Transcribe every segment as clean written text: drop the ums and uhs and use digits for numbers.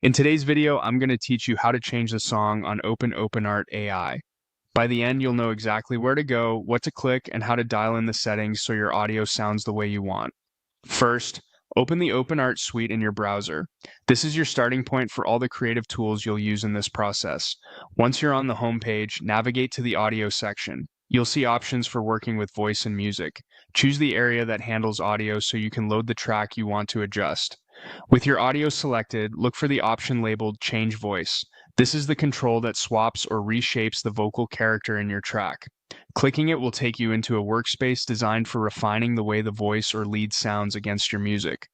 In today's video, I'm going to teach you how to change the song on Openart AI. By the end, you'll know exactly where to go, what to click, and how to dial in the settings so your audio sounds the way you want. First, open the Openart suite in your browser. This is your starting point for all the creative tools you'll use in this process. Once you're on the home page, navigate to the audio section. You'll see options for working with voice and music. Choose the area that handles audio so you can load the track you want to adjust. With your audio selected, look for the option labeled Change Voice. This is the control that swaps or reshapes the vocal character in your track. Clicking it will take you into a workspace designed for refining the way the voice or lead sounds against your music.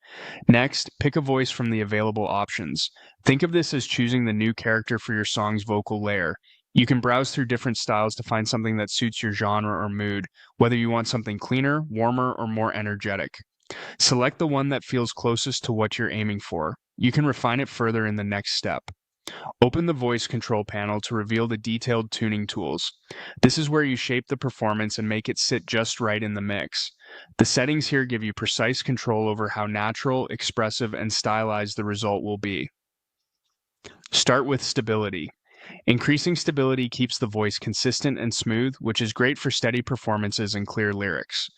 Next, pick a voice from the available options. Think of this as choosing the new character for your song's vocal layer. You can browse through different styles to find something that suits your genre or mood, whether you want something cleaner, warmer, or more energetic. Select the one that feels closest to what you're aiming for. You can refine it further in the next step. Open the voice control panel to reveal the detailed tuning tools. This is where you shape the performance and make it sit just right in the mix. The settings here give you precise control over how natural, expressive, and stylized the result will be. Start with stability. Increasing stability keeps the voice consistent and smooth, which is great for steady performances and clear lyrics.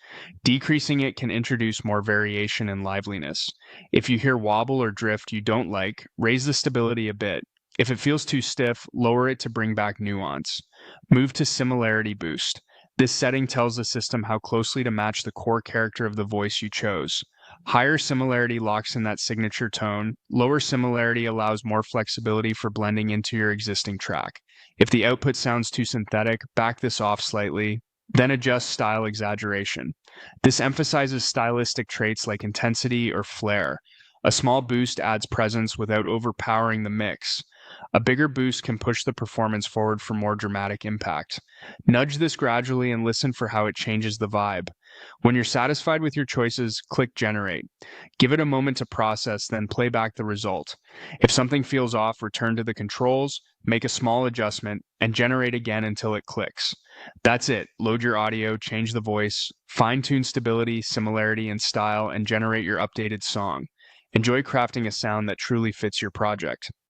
Decreasing it can introduce more variation and liveliness. If you hear wobble or drift you don't like, raise the stability a bit. If it feels too stiff, lower it to bring back nuance. Move to similarity boost. This setting tells the system how closely to match the core character of the voice you chose. Higher similarity locks in that signature tone. Lower similarity allows more flexibility for blending into your existing track. If the output sounds too synthetic, back this off slightly, then adjust style exaggeration. This emphasizes stylistic traits like intensity or flair. A small boost adds presence without overpowering the mix. A bigger boost can push the performance forward for more dramatic impact. Nudge this gradually and listen for how it changes the vibe. When you're satisfied with your choices, click Generate. Give it a moment to process, then play back the result. If something feels off, return to the controls, make a small adjustment, and generate again until it clicks. That's it. Load your audio, change the voice, fine-tune stability, similarity, and style, and generate your updated song. Enjoy crafting a sound that truly fits your project.